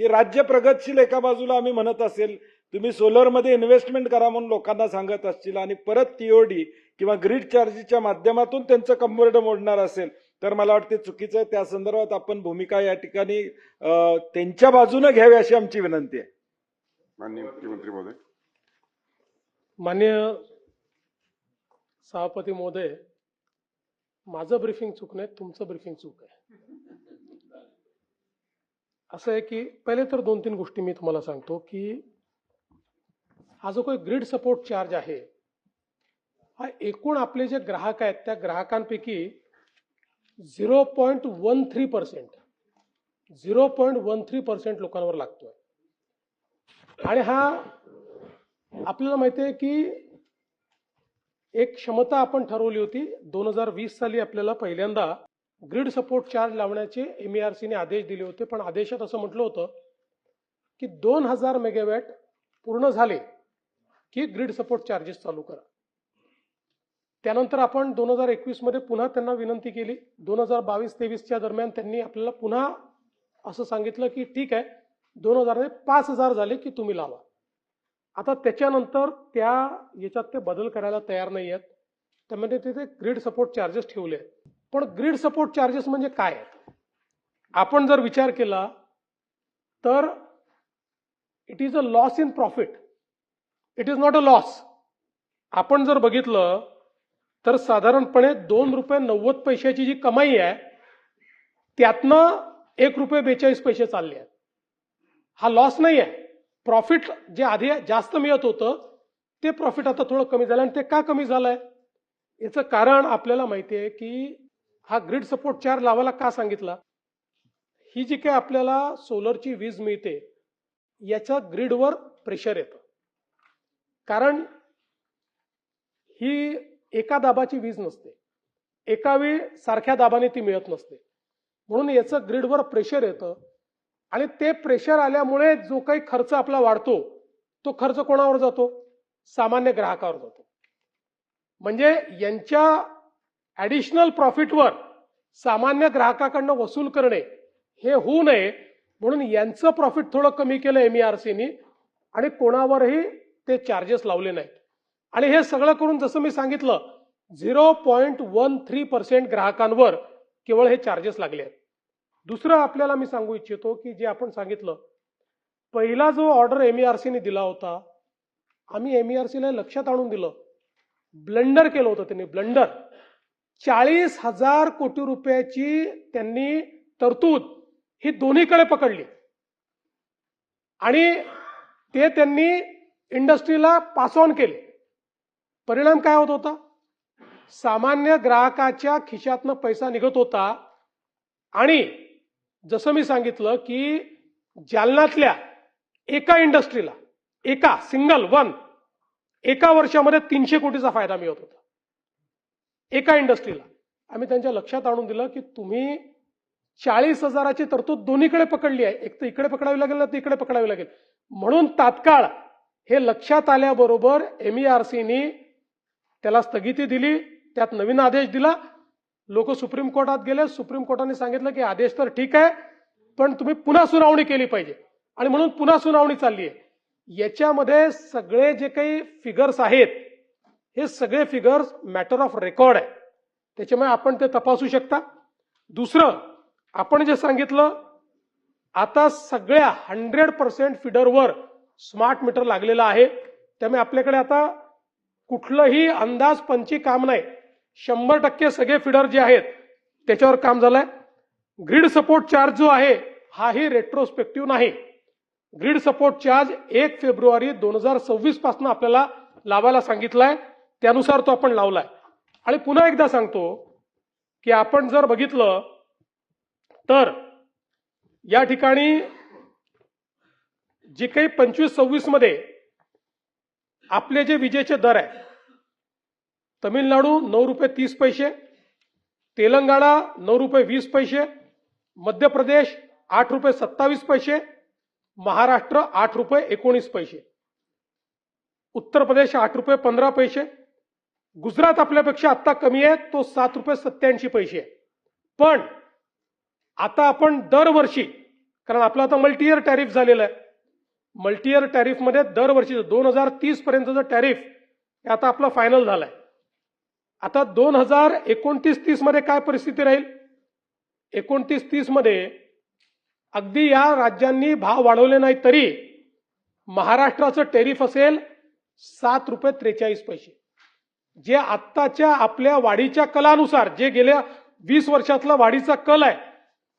की राज्य प्रगतशील एका बाजूला आम्ही म्हणत असेल, तुम्ही सोलरमध्ये इन्व्हेस्टमेंट करा म्हणून लोकांना सांगत असतील आणि परत टीओडी किंवा ग्रीड चार्जेसच्या माध्यमातून त्यांचं कंबरड मोडणार असेल तर मला वाटते चुकीचं आहे. त्या संदर्भात आपण भूमिका या ठिकाणी त्यांच्या बाजूने घ्यावी अशी आमची विनंती आहे. माननीय मुख्यमंत्री महोदय. माननीय सभापती महोदय, माझं ब्रीफिंग चूक नाही, तुमचं ब्रीफिंग चूक आहे. असं आहे की पहिले तर 2-3 गोष्टी मी तुम्हाला सांगतो की हा जो काही ग्रीड सपोर्ट चार्ज आहे हा एकूण आपले जे ग्राहक आहेत त्या ग्राहकांपैकी 0.13% लोकांवर लागतोय. आणि हा आपल्याला माहिती आहे की एक क्षमता आपण ठरवली होती 2020 साली आपल्याला पहिल्यांदा ग्रीड सपोर्ट चार्ज लावण्याचे MERCने आदेश दिले होते. पण आदेशात असं म्हटलं होतं की 2000 मेगावॅट पूर्ण झाले की ग्रीड सपोर्ट चार्जेस चालू करा. त्यानंतर आपण 2021 मध्ये पुन्हा त्यांना विनंती केली. 2022-23च्या दरम्यान त्यांनी आपल्याला पुन्हा असं सांगितलं की ठीक आहे 2000 5000 झाले की तुम्ही लावा. आता त्याच्यानंतर त्या याच्यात ते बदल करायला तयार नाही आहेत. त्यामध्ये तिथे ग्रीड सपोर्ट चार्जेस ठेवले आहेत. पण ग्रीड सपोर्ट चार्जेस म्हणजे काय आहेत आपण जर विचार केला तर it is a loss in profit, it is not a loss. आपण जर बघितलं तर साधारणपणे ₹2.90 जी कमाई आहे त्यातनं ₹1.42 चालले आहेत. हा लॉस नाही आहे. प्रॉफिट जे आधी जास्त मिळत होतं ते प्रॉफिट आता थोडं कमी झालं. आणि ते का कमी झालंय याचं कारण आपल्याला माहिती आहे की हा ग्रीड सपोर्ट चार्ज लावायला का सांगितला. ही जी काही आपल्याला सोलरची वीज मिळते याच्या ग्रीडवर प्रेशर येतं. कारण ही एका दाबाची वीज नसते, एका वेळी सारख्या दाबाने ती मिळत नसते. म्हणून याचं ग्रीडवर प्रेशर येतं आणि ते प्रेशर आल्यामुळे जो काही खर्च आपला वाढतो तो खर्च कोणावर जातो, सामान्य ग्राहकावर जातो. म्हणजे यांच्या ऍडिशनल प्रॉफिटवर सामान्य ग्राहकाकडनं वसूल करणे हे होऊ नये म्हणून यांचं प्रॉफिट थोडं कमी केलं MERCनी आणि कोणावरही ते चार्जेस लावले नाहीत. आणि हे सगळं करून जसं मी सांगितलं 0.13% ग्राहकांवर केवळ हे चार्जेस लागले आहेत. दुसरं आपल्याला मी सांगू इच्छितो की जे आपण सांगितलं पहिला जो ऑर्डर MERCने दिला होता आम्ही MERCला लक्षात आणून दिलं. ब्लंडर केलं होतं त्यांनी, ब्लंडर. 40,000 कोटी रुपयाची त्यांनी तरतूद ही दोन्हीकडे पकडली आणि ते त्यांनी इंडस्ट्रीला पास ऑन केले. परिणाम काय होत होता, सामान्य ग्राहकाच्या खिशातनं पैसा निघत होता. आणि जसं मी सांगितलं की जालन्यातल्या एका इंडस्ट्रीला एका सिंगल वन एका वर्षामध्ये 300 कोटीचा फायदा मिळत होता एका इंडस्ट्रीला. आम्ही त्यांच्या लक्षात आणून दिलं की तुम्ही 40,000ची तरतूद दोन्हीकडे पकडली आहे, एक तर इकडे पकडावी लागेल ना तर इकडे पकडावी लागेल. म्हणून तात्काळ हे लक्षात आल्याबरोबर MERCनी त्याला स्थगिती दिली, त्यात नवीन आदेश दिला. लोक सुप्रीम कोर्टात गेले. सुप्रीम कोर्टाने सांगितलं की आदेश तर ठीक आहे पण तुम्ही पुन्हा सुनावणी केली पाहिजे आणि म्हणून पुन्हा सुनावणी चालली आहे. याच्यामध्ये सगळे जे काही फिगर्स आहेत हे सगळे फिगर्स मॅटर ऑफ रेकॉर्ड आहे, त्याच्यामुळे आपण ते तपासू शकता. दुसरं आपण जे सांगितलं आता सगळ्या 100% फिडरवर स्मार्ट मीटर लागलेलं आहे. त्यामुळे आपल्याकडे आता कुठलंही अंदाजपंची काम नाही, 100% सगळे फिडर जे आहेत त्याच्यावर काम झालंय. ग्रीड सपोर्ट चार्ज जो आहे हाही रेट्रोस्पेक्टिव्ह नाही. ग्रीड सपोर्ट चार्ज 1 फेब्रुवारी 2026 पासून आपल्याला लावायला सांगितलाय, त्यानुसार तो आपण लावलाय. आणि पुन्हा एकदा सांगतो की आपण जर बघितलं तर या ठिकाणी जे काही 25-26 मध्ये आपले जे विजेचे दर आहे, तमिळनाडू ₹9.30, तेलंगणा ₹9.20, मध्य प्रदेश ₹8.27, महाराष्ट्र ₹8.19, उत्तर प्रदेश ₹8.15, गुजरात आपल्यापेक्षा आता कमी आहे, तो ₹7.87 आहे. पण आता आपण दरवर्षी कारण आपलं आता मल्टी इयर टॅरिफ झालेलं आहे. मल्टी इयर टॅरिफमध्ये दरवर्षीचं 2030 पर्यंतचं टॅरिफ हे आता आपलं फायनल झालंय. आता 2029-30 मध्ये काय परिस्थिती राहील? 29-30 मध्ये अगदी या राज्यांनी भाव वाढवले नाही तरी महाराष्ट्राचं टॅरिफ असेल ₹7.43, जे आत्ताच्या आपल्या वाढीच्या कलानुसार, जे गेल्या 20 वर्षातला वाढीचा कल आहे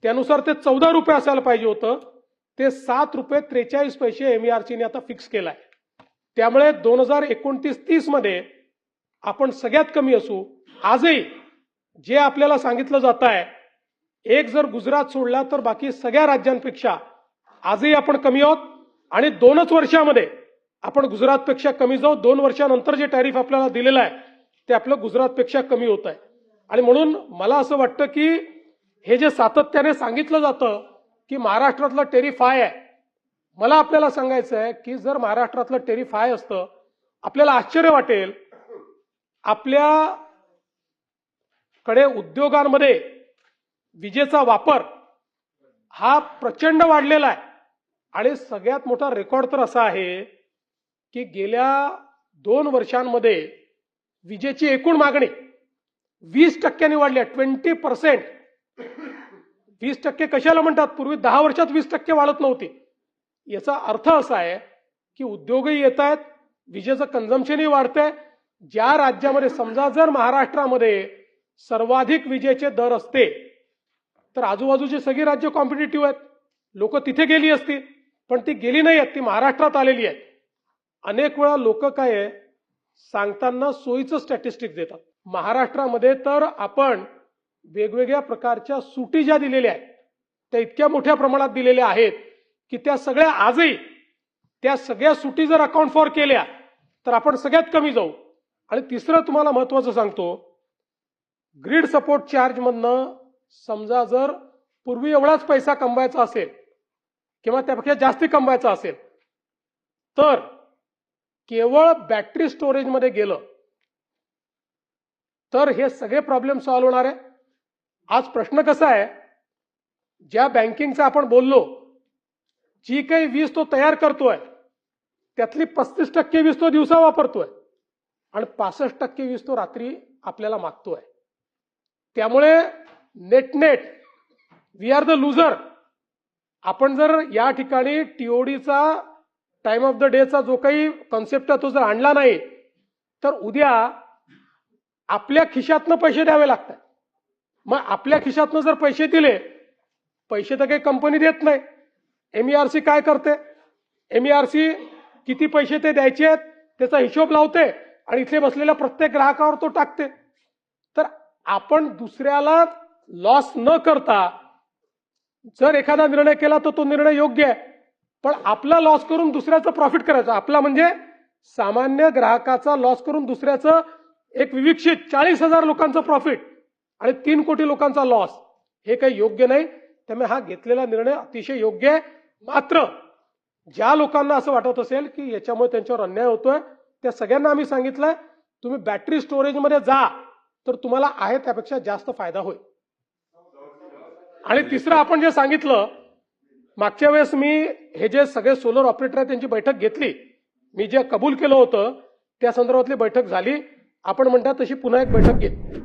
त्यानुसार ते ₹14 असायला पाहिजे होतं, ते ₹7.43 MERCने आता फिक्स केलाय. त्यामुळे 2029-30 मध्ये आपण सगळ्यात कमी असू. आजही जे आपल्याला सांगितलं जात आहे, एक जर गुजरात सोडला तर बाकी सगळ्या राज्यांपेक्षा आजही आपण कमी आहोत आणि 2च वर्षामध्ये आपण गुजरातपेक्षा कमी जाऊ. 2 वर्षानंतर जे टॅरिफ आपल्याला दिलेलं आहे ते आपलं गुजरातपेक्षा कमी होत आहे. आणि म्हणून मला असं वाटतं की हे जे सातत्याने सांगितलं जातं की महाराष्ट्रातलं टॅरिफ हाय आहे, मला आपल्याला सांगायचं आहे की जर महाराष्ट्रातलं टॅरिफ हाय असतं, आपल्याला आश्चर्य वाटेल. आपल्याकडे उद्योगांमध्ये विजेचा वापर हा प्रचंड वाढलेला आहे आणि सगळ्यात मोठा रेकॉर्ड तर असा आहे की गेल्या 2 वर्षांमध्ये विजेची एकूण मागणी 20% वाढली आहे. 20%. 20% कशाला म्हणतात? पूर्वी 10 वर्षात 20% वाढत नव्हती. याचा अर्थ असा आहे की उद्योगही येत आहेत, विजेचं कन्झम्पशनही वाढतंय. ज्या राज्यामध्ये, समजा जर महाराष्ट्रामध्ये सर्वाधिक विजेचे दर असते तर आजूबाजूची सगळी राज्य कॉम्पिटिटिव्ह आहेत, लोक तिथे गेली असती, पण ती गेली नाही आहेत, ती महाराष्ट्रात आलेली आहेत. अनेक वेळा लोक काय आहे सांगताना सोयीचं स्टॅटिस्टिक्स देतात. महाराष्ट्रामध्ये तर आपण वेगवेगळ्या प्रकारच्या सुटी ज्या दिलेल्या आहेत त्या इतक्या मोठ्या प्रमाणात दिलेल्या आहेत की त्या सगळ्या आजही त्या सगळ्या सुटी जर अकाउंट फॉर केल्या तर आपण सगळ्यात कमी जाऊ. आणि तिसरं तुम्हाला महत्वाचं सांगतो, ग्रीड सपोर्ट चार्ज मधनं समजा जर पूर्वी एवढाच पैसा कमवायचा असेल किंवा त्यापेक्षा जास्ती कमवायचा असेल तर केवळ बॅटरी स्टोरेजमध्ये गेलं तर हे सगळे प्रॉब्लेम सॉल्व्ह होणार आहे. आज प्रश्न कसा आहे, ज्या बँकिंगचा आपण बोललो, जी काही वीज तो तयार करतोय त्यातली 35% वीज तो दिवसा वापरतोय आणि 65% वीज तो रात्री आपल्याला मागतोय. त्यामुळे net we are the loser. आपण जर या ठिकाणी टीओडीचा टाइम ऑफ द डेचा जो काही कॉन्सेप्ट आहे तो जर आणला नाही तर उद्या आपल्या खिशातनं पैसे द्यावे लागतात. मग आपल्या खिशातनं जर पैसे दिले, पैसे तर काही कंपनी देत नाही. MERC काय करते? MERC किती पैसे ते द्यायचे आहेत त्याचा हिशोब लावते आणि इथे बसलेल्या प्रत्येक ग्राहकावर तो टाकते. तर आपण दुसऱ्याला लॉस न करता जर एखादा निर्णय केला तर तो निर्णय योग्य आहे, पण आपला लॉस करून दुसऱ्याचं प्रॉफिट करायचं. आपला म्हणजे सामान्य ग्राहकाचा लॉस करून दुसऱ्याचं एक विविक्षित 40,000 लोकांचं प्रॉफिट आणि 3 कोटी लोकांचा लॉस, हे काही योग्य नाही. त्यामुळे हा घेतलेला निर्णय अतिशय योग्य आहे. मात्र ज्या लोकांना असं वाटत असेल की याच्यामुळे त्यांच्यावर अन्याय होतोय, त्या सगळ्यांना आम्ही सांगितलंय तुम्ही बॅटरी स्टोरेजमध्ये जा तर तुम्हाला आहे त्यापेक्षा जास्त फायदा होईल. आणि तिसरं आपण जे सांगितलं, मागच्या वेळेस मी हे जे सगळे सोलर ऑपरेटर आहेत त्यांची बैठक घेतली, मी जे कबूल केलं होतं त्या संदर्भातली बैठक झाली. आपण म्हणता तशी पुन्हा एक बैठक घेतली.